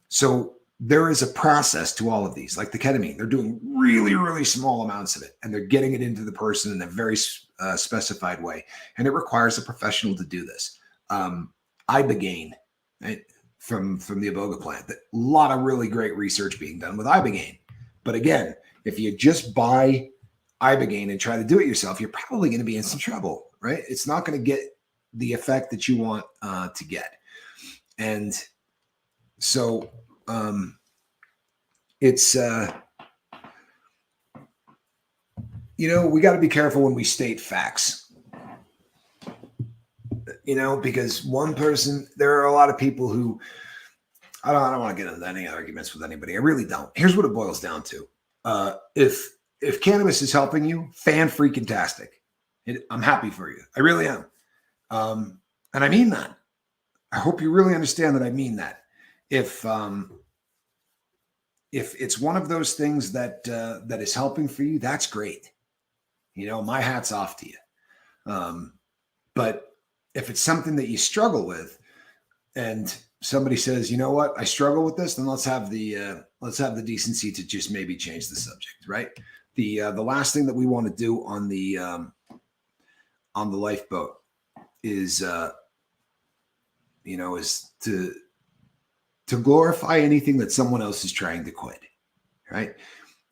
so there is a process to all of these, like the ketamine. They're doing really, really small amounts of it, and they're getting it into the person in a very specified way. And it requires a professional to do this. Ibogaine, right, from the iboga plant. A lot of really great research being done with ibogaine. But again, if you just buy ibogaine and try to do it yourself, you're probably going to be in some trouble, right? It's not going to get the effect that you want to get. And so it's, we got to be careful when we state facts, because one person, there are a lot of people who, I don't want to get into any arguments with anybody. I really don't. Here's what it boils down to. If cannabis is helping you, fan-freaking-tastic. I'm happy for you. I really am. And I mean that. I hope you really understand that I mean that. If it's one of those things that is helping for you, that's great. My hat's off to you. But if it's something that you struggle with, and somebody says, you know what, I struggle with this, then let's have the decency to just maybe change the subject, right? The last thing that we want to do on the lifeboat is is to glorify anything that someone else is trying to quit, right?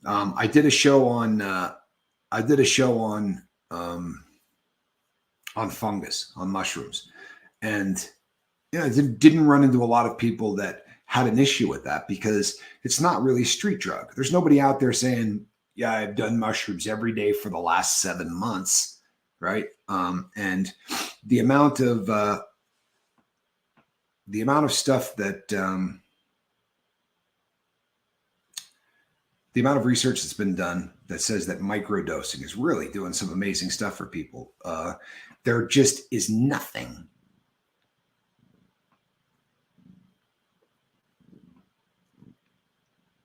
I did a show on fungus, on mushrooms, and I didn't run into a lot of people that had an issue with that because it's not really a street drug. There's nobody out there saying, yeah, I've done mushrooms every day for the last 7 months, right? And the amount of stuff that the amount of research that's been done that says that microdosing is really doing some amazing stuff for people. There just is nothing.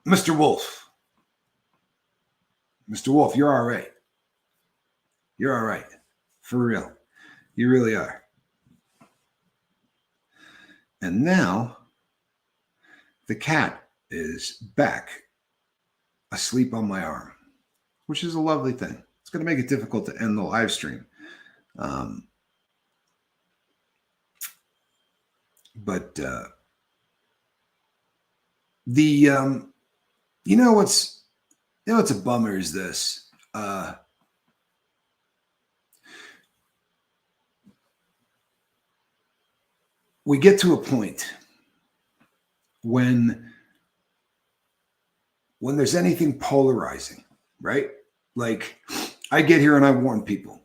Mr. Wolf, you're all right. You're all right. For real. You really are. And now the cat is back asleep on my arm, which is a lovely thing. It's going to make it difficult to end the live stream. But what's a bummer is this. we get to a point when there's anything polarizing, right? Like I get here and I warn people,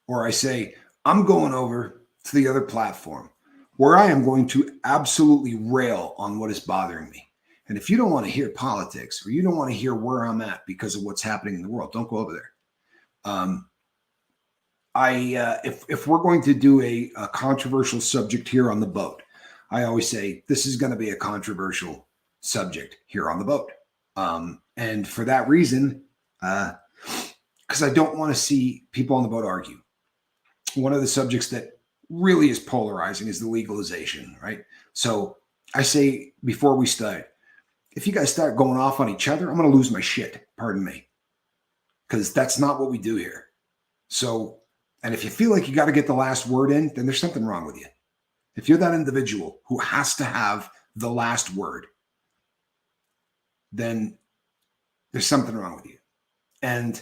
or I say, I'm going over to the other platform where I am going to absolutely rail on what is bothering me. And if you don't want to hear politics or you don't want to hear where I'm at because of what's happening in the world, don't go over there. If we're going to do a controversial subject here on the boat, I always say this is going to be a controversial subject here on the boat. And for that reason, because I don't want to see people on the boat argue. One of the subjects that really is polarizing is the legalization, right? So I say before we start, if you guys start going off on each other, I'm going to lose my shit. Pardon me. Because that's not what we do here. So, and if you feel like you got to get the last word in, then there's something wrong with you. If you're that individual who has to have the last word, then there's something wrong with you. And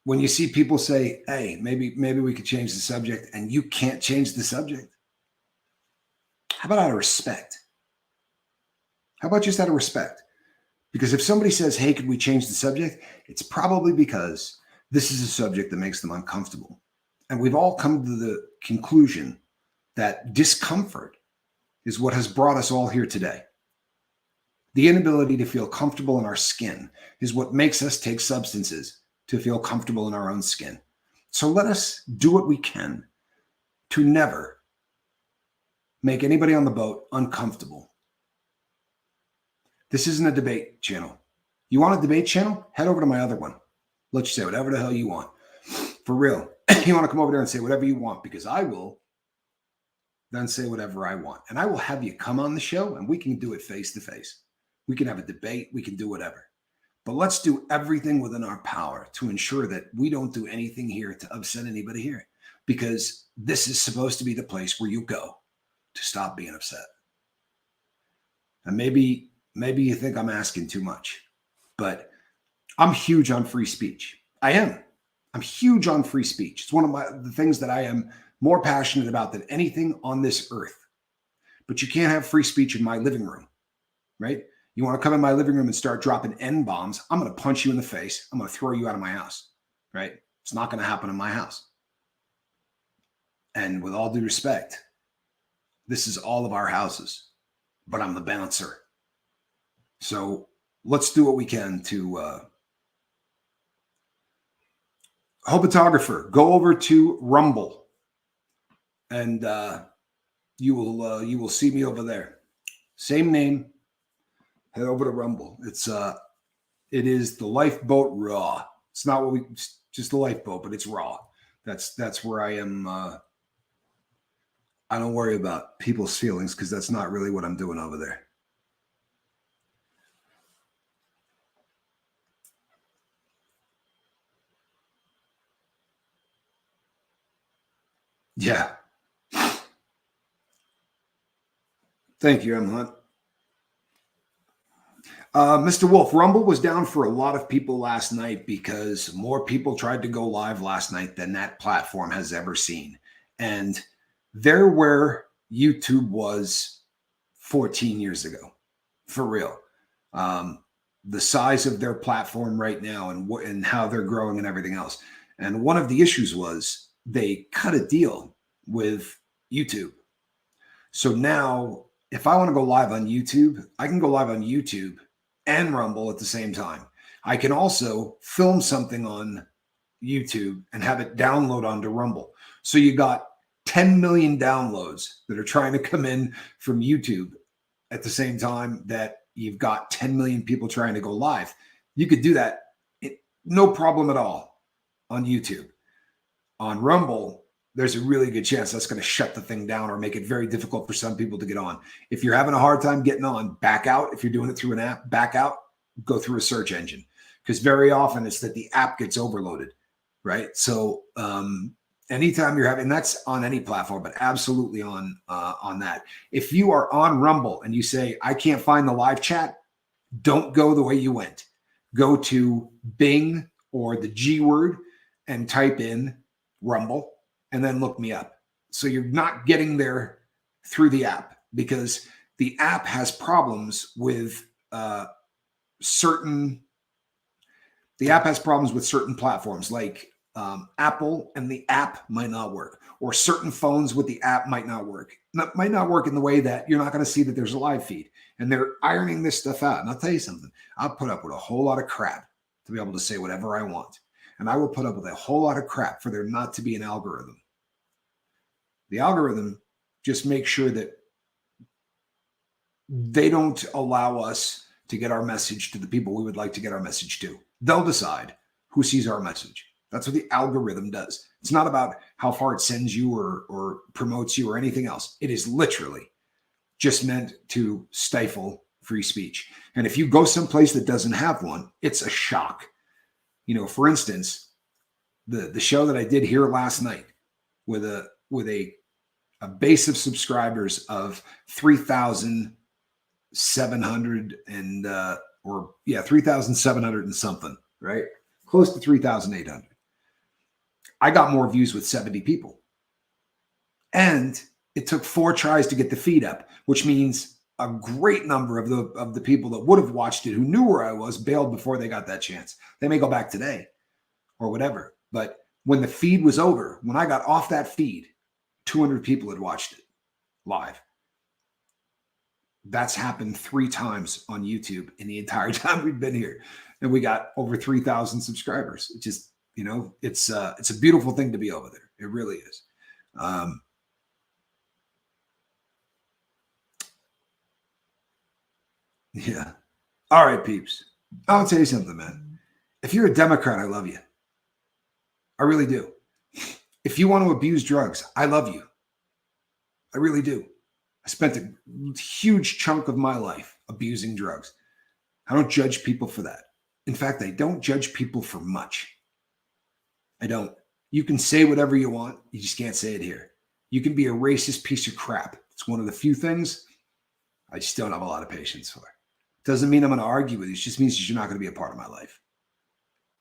when you see people say, hey, maybe we could change the subject, and you can't change the subject, how about out of respect? How about just out of respect? Because if somebody says, hey, could we change the subject? It's probably because this is a subject that makes them uncomfortable. And we've all come to the conclusion that discomfort is what has brought us all here today. The inability to feel comfortable in our skin is what makes us take substances to feel comfortable in our own skin. So let us do what we can to never make anybody on the boat uncomfortable. This isn't a debate channel. You want a debate channel? Head over to my other one. Let you say whatever the hell you want. For real. You want to come over there and say whatever you want, because I will then say whatever I want. And I will have you come on the show and we can do it face to face. We can have a debate. We can do whatever. But let's do everything within our power to ensure that we don't do anything here to upset anybody here, because this is supposed to be the place where you go to stop being upset. And maybe you think I'm asking too much, but I'm huge on free speech. I am. I'm huge on free speech. It's one of the things that I am more passionate about than anything on this earth. But you can't have free speech in my living room, right? You want to come in my living room and start dropping N-bombs, I'm going to punch you in the face. I'm going to throw you out of my house, right? It's not going to happen in my house. And with all due respect, this is all of our houses, but I'm the bouncer. So let's do what we can to Hopatographer, go over to Rumble, and you will see me over there. Same name. Head over to Rumble. It is the Lifeboat Raw. It's not just the Lifeboat, but it's raw. That's where I am. I don't worry about people's feelings because that's not really what I'm doing over there. Yeah. Thank you, M. Hunt. Mr. Wolf, Rumble was down for a lot of people last night because more people tried to go live last night than that platform has ever seen. And they're where YouTube was 14 years ago, for real. The size of their platform right now and how they're growing and everything else. And one of the issues was they cut a deal with YouTube. So now if I want to go live on YouTube, I can go live on YouTube and Rumble at the same time. I can also film something on YouTube and have it download onto Rumble. So you got 10 million downloads that are trying to come in from YouTube at the same time that you've got 10 million people trying to go live. You could do that, no problem at all, on YouTube. On Rumble, there's a really good chance that's going to shut the thing down or make it very difficult for some people to get on. If you're having a hard time getting on, back out. If you're doing it through an app, back out, go through a search engine. Because very often it's that the app gets overloaded, right? So anytime you're having, that's on any platform, but absolutely on that. If you are on Rumble and you say, I can't find the live chat, don't go the way you went. Go to Bing or the G word and type in Rumble, and then look me up. So you're not getting there through the app, because the app has problems with certain platforms, like Apple, and the app might not work, or certain phones with the app might not work. Might not work in the way that you're not going to see that there's a live feed, and they're ironing this stuff out. And I'll tell you something, I'll put up with a whole lot of crap to be able to say whatever I want. And I will put up with a whole lot of crap for there not to be an algorithm. The algorithm just makes sure that they don't allow us to get our message to the people we would like to get our message to. They'll decide who sees our message. That's what the algorithm does. It's not about how far it sends you or promotes you or anything else. It is literally just meant to stifle free speech. And if you go someplace that doesn't have one, it's a shock. You know, for instance, the show that I did here last night with a base of subscribers of 3,700 and 3,700 and something, right? Close to 3,800. I got more views with 70 people. And it took 4 tries to get the feed up, which means a great number of the people that would have watched it, who knew where I was, bailed before they got that chance. They may go back today or whatever. But when the feed was over, when I got off that feed, 200 people had watched it live. That's happened 3 times on YouTube in the entire time we've been here. And we got over 3,000 subscribers. It just, you know, it's a beautiful thing to be over there. It really is. Yeah. All right, peeps. I'll tell you something, man. If you're a Democrat, I love you. I really do. If you want to abuse drugs, I love you. I really do. I spent a huge chunk of my life abusing drugs. I don't judge people for that. In fact, I don't judge people for much. I don't. You can say whatever you want. You just can't say it here. You can be a racist piece of crap. It's one of the few things I just don't have a lot of patience for. Doesn't mean I'm going to argue with you. It just means that you're not going to be a part of my life.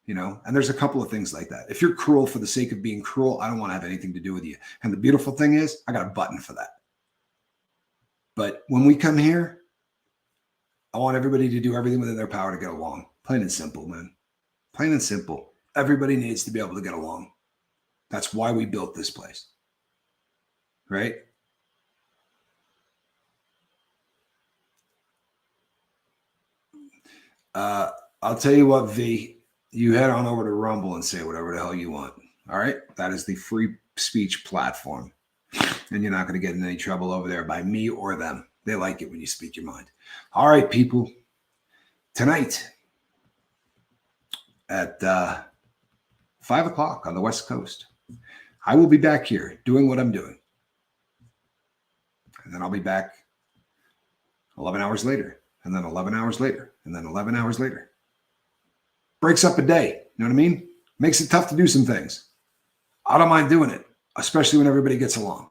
You know, and there's a couple of things like that. If you're cruel for the sake of being cruel, I don't want to have anything to do with you. And the beautiful thing is, I got a button for that. But when we come here, I want everybody to do everything within their power to get along. Plain and simple, man. Plain and simple. Everybody needs to be able to get along. That's why we built this place. Right? I'll tell you what, V. You head on over to Rumble and say whatever the hell you want. All right? That is the free speech platform. And you're not going to get in any trouble over there by me or them. They like it when you speak your mind. All right, people. Tonight at 5 o'clock on the West Coast, I will be back here doing what I'm doing. And then I'll be back 11 hours later, and then 11 hours later, and then 11 hours later. Breaks up a day. You know what I mean? Makes it tough to do some things. I don't mind doing it, especially when everybody gets along.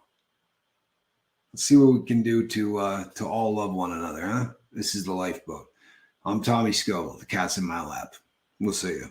Let's see what we can do to all love one another, huh? This is the lifeboat. I'm Tommy Scoble. The cat's in my lap. We'll see you.